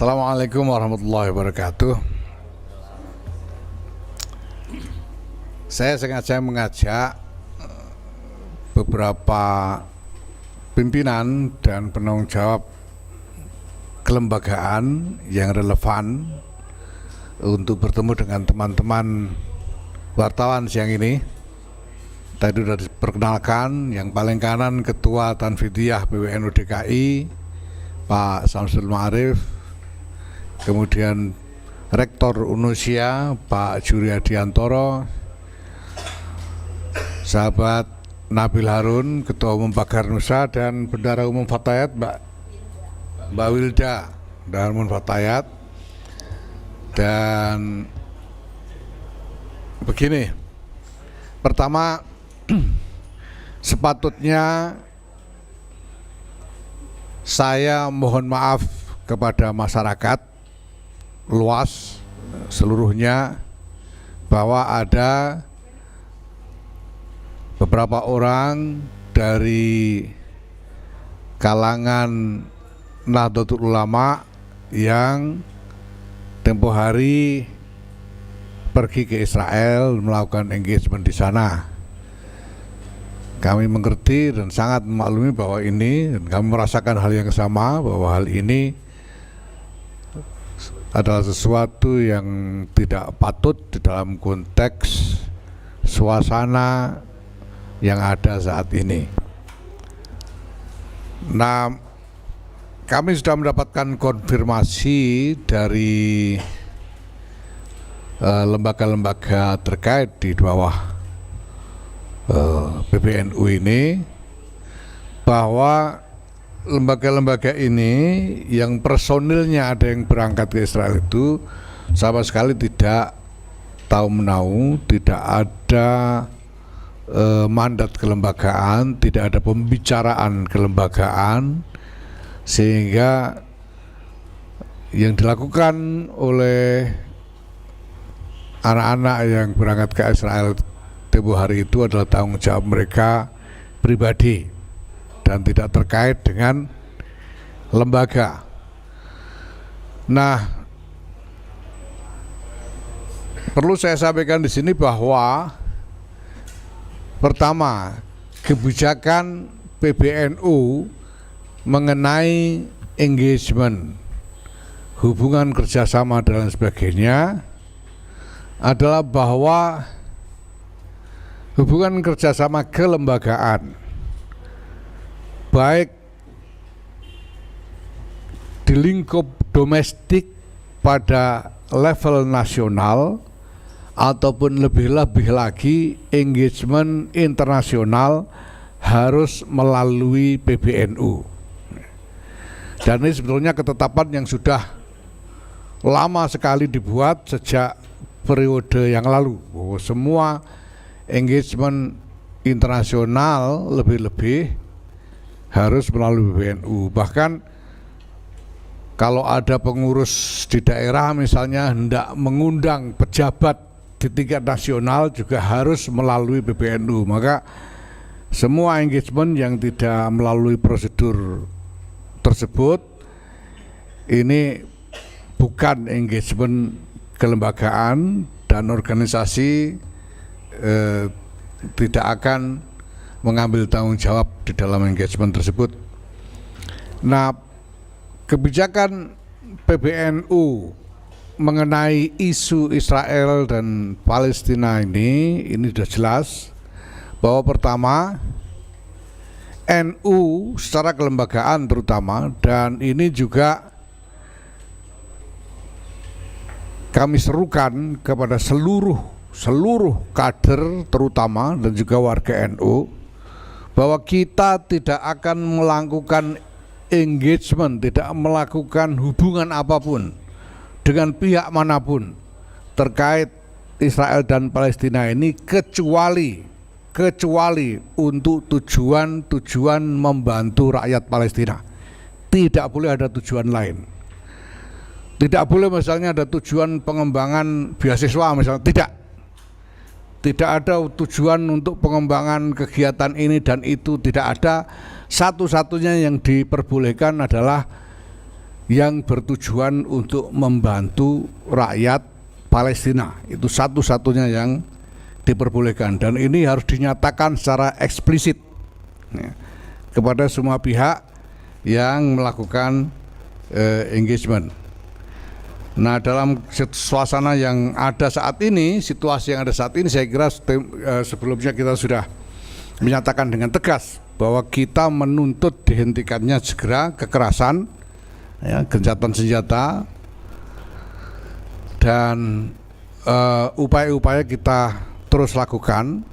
Assalamualaikum warahmatullahi wabarakatuh. Saya sengaja mengajak beberapa pimpinan dan penanggung jawab kelembagaan yang relevan untuk bertemu dengan teman-teman wartawan siang ini. Tadi sudah diperkenalkan, yang paling kanan Ketua Tanfidiyah PWNU DKI Pak Samsul Ma'arif, kemudian Rektor Unusia Pak Juryadiantoro, sahabat Nabil Harun, Ketua Umum Pagar Nusa, dan Bendara Umum Fatayat Mbak Wilda Darmun Fatayat. Dan begini, pertama sepatutnya saya mohon maaf kepada masyarakat luas seluruhnya bahwa ada beberapa orang dari kalangan Nahdlatul Ulama yang tempo hari pergi ke Israel melakukan engagement di sana. Kami mengerti dan sangat memaklumi bahwa ini, dan kami merasakan hal yang sama, bahwa hal ini adalah sesuatu yang tidak patut di dalam konteks suasana yang ada saat ini. Nah, kami sudah mendapatkan konfirmasi dari lembaga-lembaga terkait di bawah PBNU ini, bahwa lembaga-lembaga ini yang personilnya ada yang berangkat ke Israel itu sama sekali tidak tahu menahu, tidak ada mandat kelembagaan, tidak ada pembicaraan kelembagaan, sehingga yang dilakukan oleh anak-anak yang berangkat ke Israel tempo hari itu adalah tanggung jawab mereka pribadi dan tidak terkait dengan lembaga. Nah, perlu saya sampaikan di sini bahwa pertama, kebijakan PBNU mengenai engagement, hubungan kerjasama dan sebagainya adalah bahwa hubungan kerjasama kelembagaan, baik di lingkup domestik pada level nasional ataupun lebih-lebih lagi engagement internasional, harus melalui PBNU. Dan ini sebetulnya ketetapan yang sudah lama sekali dibuat sejak periode yang lalu, bahwa semua engagement internasional lebih-lebih harus melalui PBNU. Bahkan kalau ada pengurus di daerah misalnya hendak mengundang pejabat di tingkat nasional juga harus melalui PBNU. Maka semua engagement yang tidak melalui prosedur tersebut ini bukan engagement kelembagaan, dan organisasi tidak akan mengambil tanggung jawab di dalam engagement tersebut. Nah, kebijakan PBNU mengenai isu Israel dan Palestina ini sudah jelas bahwa pertama, NU secara kelembagaan terutama, dan ini juga kami serukan kepada seluruh kader terutama dan juga warga NU, bahwa kita tidak akan melakukan engagement, tidak melakukan hubungan apapun dengan pihak manapun terkait Israel dan Palestina ini, kecuali untuk tujuan membantu rakyat Palestina. Tidak boleh ada tujuan lain. Tidak boleh misalnya ada tujuan pengembangan beasiswa misalnya, tidak ada tujuan untuk pengembangan kegiatan ini dan itu, tidak ada. Satu-satunya yang diperbolehkan adalah yang bertujuan untuk membantu rakyat Palestina. Itu satu-satunya yang diperbolehkan, dan ini harus dinyatakan secara eksplisit ya, kepada semua pihak yang melakukan engagement. Nah, dalam suasana yang ada saat ini, situasi yang ada saat ini, saya kira sebelumnya kita sudah menyatakan dengan tegas bahwa kita menuntut dihentikannya segera kekerasan, ya, gencatan senjata, dan upaya-upaya kita terus lakukan.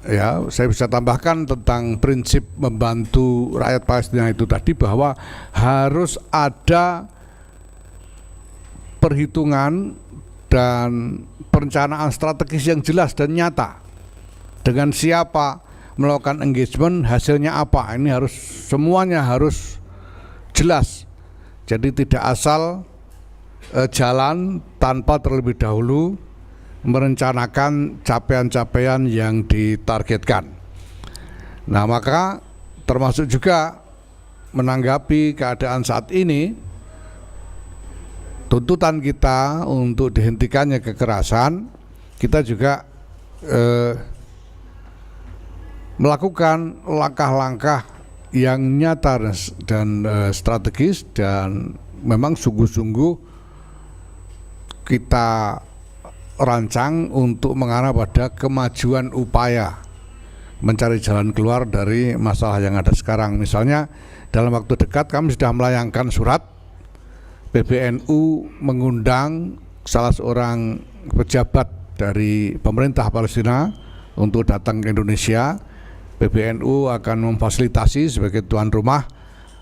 Ya, saya bisa tambahkan tentang prinsip membantu rakyat Palestina itu tadi, bahwa harus ada perhitungan dan perencanaan strategis yang jelas dan nyata. Dengan siapa melakukan engagement, hasilnya apa, ini harus semuanya harus jelas. Jadi tidak asal jalan tanpa terlebih dahulu merencanakan capaian-capaian yang ditargetkan. Nah, maka termasuk juga menanggapi keadaan saat ini, tuntutan kita untuk dihentikannya kekerasan, kita juga melakukan langkah-langkah yang nyata dan strategis, dan memang sungguh-sungguh kita rancang untuk mengarah pada kemajuan upaya mencari jalan keluar dari masalah yang ada sekarang. Misalnya dalam waktu dekat kami sudah melayangkan surat, PBNU mengundang salah seorang pejabat dari pemerintah Palestina untuk datang ke Indonesia. PBNU akan memfasilitasi sebagai tuan rumah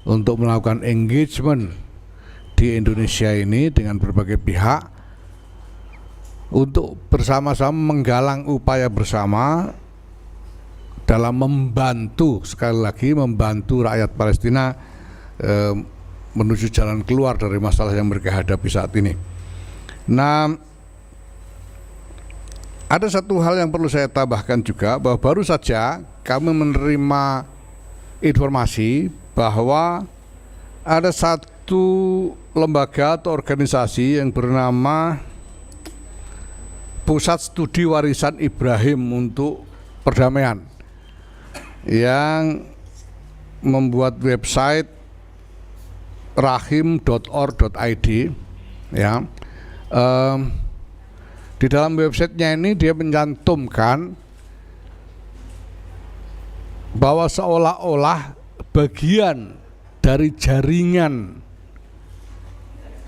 untuk melakukan engagement di Indonesia ini dengan berbagai pihak, untuk bersama-sama menggalang upaya bersama dalam membantu, sekali lagi membantu rakyat Palestina menuju jalan keluar dari masalah yang mereka hadapi saat ini. Nah, ada satu hal yang perlu saya tambahkan juga, bahwa baru saja kami menerima informasi bahwa ada satu lembaga atau organisasi yang bernama Pusat Studi Warisan Ibrahim untuk Perdamaian, yang membuat website rahim.org.id, ya. Di dalam websitenya ini dia mencantumkan bahwa seolah-olah bagian dari jaringan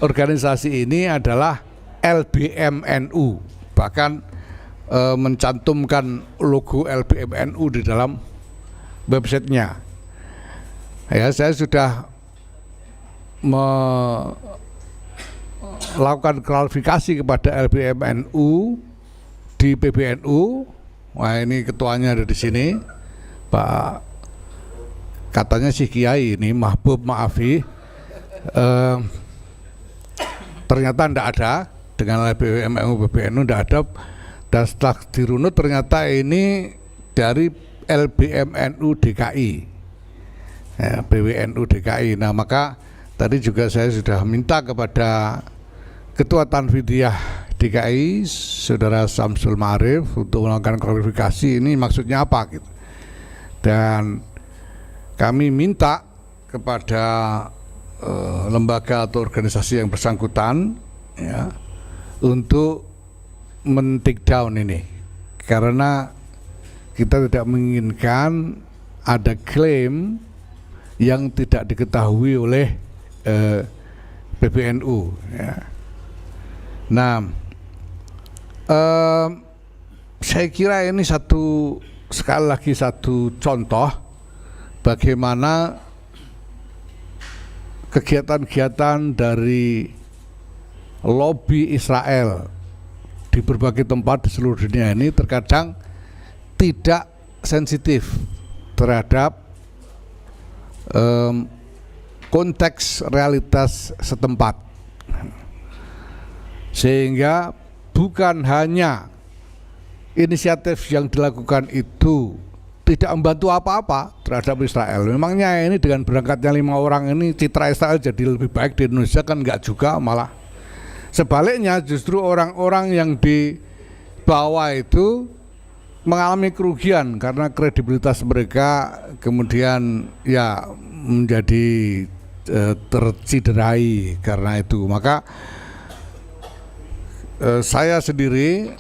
organisasi ini adalah LBMNU, bahkan mencantumkan logo LBMNU di dalam websitenya. Ya, saya sudah melakukan klarifikasi kepada LBMNU di PBNU. Wah, ini ketuanya ada di sini, Pak. Katanya si Kiai ini Mahbub Maafi. Ternyata tidak ada dengan LBMNU, PBNU tidak ada. Dan setelah dirunut ternyata ini dari LBMNU DKI, ya, PWNU DKI. Nah, maka tadi juga saya sudah minta kepada Ketua Tanfidiyah DKI, Saudara Samsul Ma'arif, untuk melakukan klarifikasi ini maksudnya apa gitu. Dan kami minta kepada lembaga atau organisasi yang bersangkutan, ya, untuk men-take down ini, karena kita tidak menginginkan ada klaim yang tidak diketahui oleh PBNU, ya. Nah, saya kira ini sekali lagi satu contoh bagaimana kegiatan-kegiatan dari lobby Israel di berbagai tempat di seluruh dunia ini terkadang tidak sensitif terhadap konteks realitas setempat, sehingga bukan hanya inisiatif yang dilakukan itu tidak membantu apa-apa terhadap Israel. Memangnya ini dengan berangkatnya 5 orang ini citra Israel jadi lebih baik di Indonesia? Kan enggak juga, malah sebaliknya justru orang-orang yang di bawah itu mengalami kerugian karena kredibilitas mereka kemudian ya menjadi terciderai karena itu. Maka saya sendiri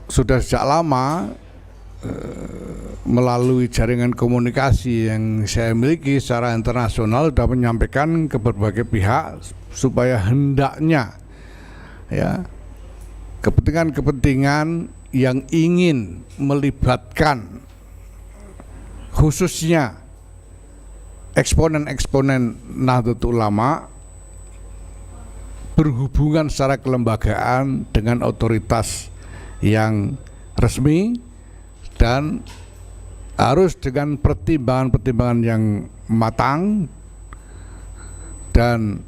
sudah sejak lama melalui jaringan komunikasi yang saya miliki secara internasional sudah menyampaikan ke berbagai pihak supaya hendaknya ya kepentingan-kepentingan yang ingin melibatkan khususnya eksponen-eksponen Nahdlatul Ulama berhubungan secara kelembagaan dengan otoritas yang resmi dan harus dengan pertimbangan-pertimbangan yang matang dan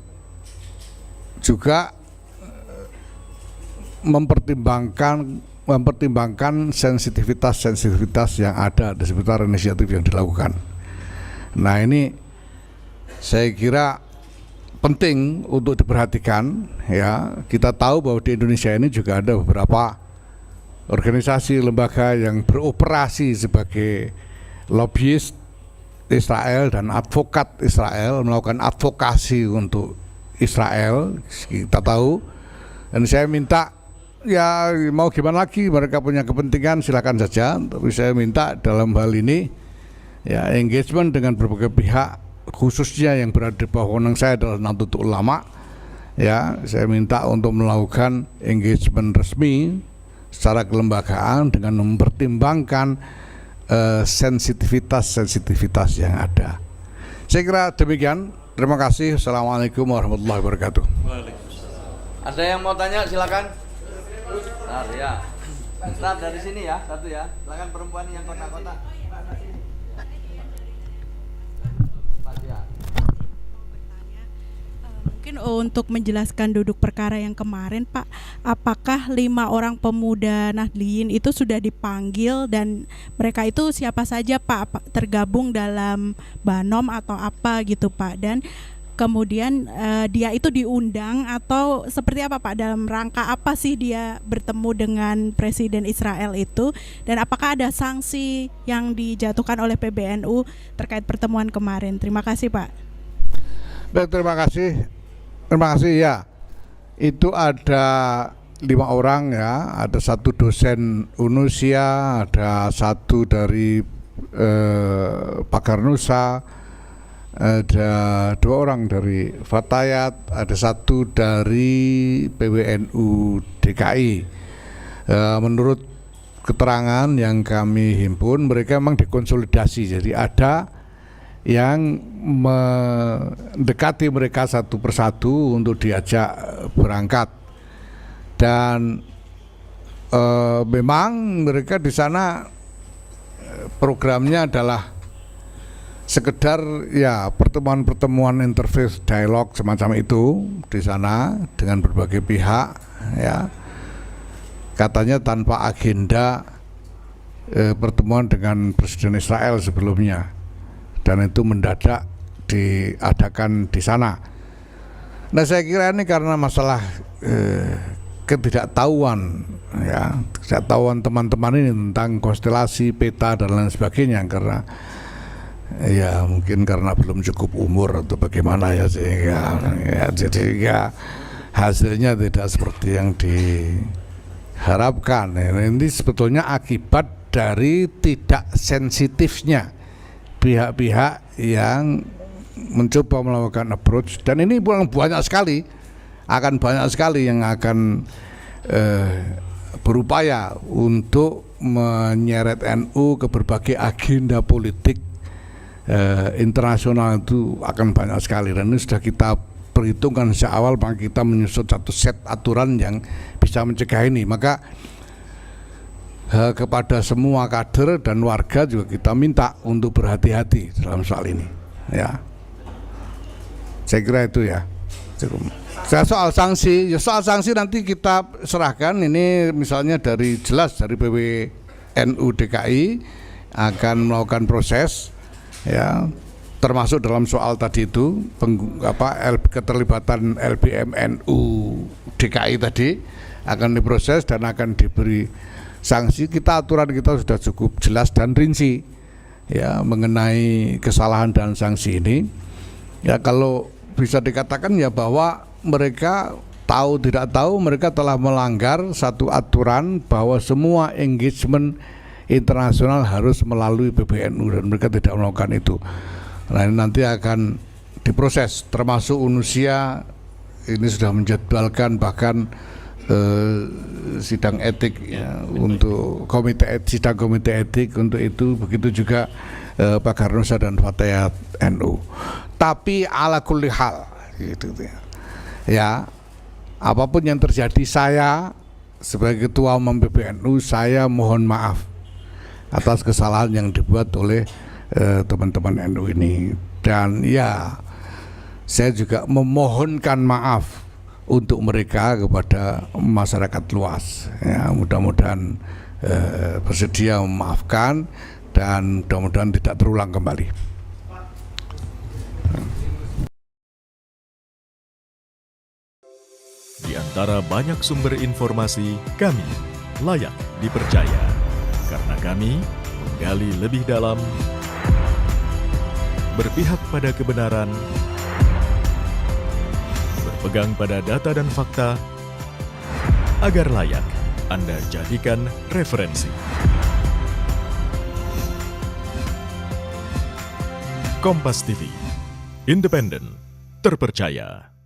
juga mempertimbangkan sensitivitas yang ada di seputar inisiatif yang dilakukan. Nah, ini saya kira penting untuk diperhatikan ya. Kita tahu bahwa di Indonesia ini juga ada beberapa organisasi lembaga yang beroperasi sebagai lobbyist Israel dan advokat Israel, melakukan advokasi untuk Israel, kita tahu. Dan saya minta ya mau gimana lagi, mereka punya kepentingan silakan saja, tapi saya minta dalam hal ini ya engagement dengan berbagai pihak khususnya yang berada di bawah wewenang saya adalah Nahdlatul Ulama ya. Saya minta untuk melakukan engagement resmi secara kelembagaan dengan mempertimbangkan sensitivitas yang ada. Saya kira demikian. Terima kasih. Assalamualaikum warahmatullahi wabarakatuh. Ada yang mau tanya silakan. Nah, ya. Start dari sini ya, satu ya. Silakan perempuan yang kota-kota. Mungkin untuk menjelaskan duduk perkara yang kemarin, Pak, apakah 5 orang pemuda Nahdliyin itu sudah dipanggil dan mereka itu siapa saja, Pak? Tergabung dalam Banom atau apa gitu, Pak? Dan kemudian dia itu diundang atau seperti apa, Pak? Dalam rangka apa sih dia bertemu dengan Presiden Israel itu? Dan apakah ada sanksi yang dijatuhkan oleh PBNU terkait pertemuan kemarin? Terima kasih, Pak. Baik, terima kasih. Terima kasih ya. Itu ada 5 orang ya. Ada 1 dosen Unusia, ada 1 dari Pagar Nusa, ada 2 orang dari Fatayat, ada 1 dari PWNU DKI. Menurut keterangan yang kami himpun, mereka memang dikonsolidasi. Jadi ada yang mendekati mereka satu persatu untuk diajak berangkat. Dan memang mereka di sana programnya adalah sekedar ya pertemuan-pertemuan interface dialog semacam itu di sana dengan berbagai pihak ya. Katanya tanpa agenda pertemuan dengan Presiden Israel sebelumnya. Dan itu mendadak diadakan di sana. Nah, saya kira ini karena masalah ketidaktahuan ya, ketidaktahuan teman-teman ini tentang konstelasi peta dan lain sebagainya, karena ya mungkin karena belum cukup umur atau bagaimana ya, sehingga ya, jadi ya hasilnya tidak seperti yang diharapkan. Ini sebetulnya akibat dari tidak sensitifnya pihak-pihak yang mencoba melakukan approach, dan ini banyak sekali yang akan berupaya untuk menyeret NU ke berbagai agenda politik internasional. Itu akan banyak sekali, dan ini sudah kita perhitungkan sejak awal, maka kita menyusun satu set aturan yang bisa mencegah ini. Maka kepada semua kader dan warga juga kita minta untuk berhati-hati dalam soal ini ya. Saya kira itu ya cukup. Soal sanksi nanti kita serahkan. Ini misalnya jelas dari PWNU DKI akan melakukan proses, ya, termasuk dalam soal tadi itu keterlibatan LBMNU DKI tadi akan diproses dan akan diberi sanksi. Aturan kita sudah cukup jelas dan rinci, ya, mengenai kesalahan dan sanksi ini. Ya, kalau bisa dikatakan ya bahwa mereka tahu tidak tahu mereka telah melanggar satu aturan bahwa semua engagement internasional harus melalui PBNU dan mereka tidak melakukan itu. Nah, ini nanti akan diproses, termasuk UNUSIA ini sudah menjadwalkan bahkan sidang etik, ya, untuk sidang komite etik untuk itu, begitu juga Pak Garnusa dan Fatayat NU. Tapi ala kulli hal gitu ya, apapun yang terjadi, saya sebagai ketua umum PBNU saya mohon maaf atas kesalahan yang dibuat oleh teman-teman NU ini, dan ya saya juga memohonkan maaf untuk mereka kepada masyarakat luas, ya, mudah-mudahan bersedia memaafkan dan mudah-mudahan tidak terulang kembali. Di antara banyak sumber informasi, kami layak dipercaya karena kami menggali lebih dalam, berpihak pada kebenaran, berpegang pada data dan fakta, agar layak Anda jadikan referensi. Kompas TV, independen, terpercaya.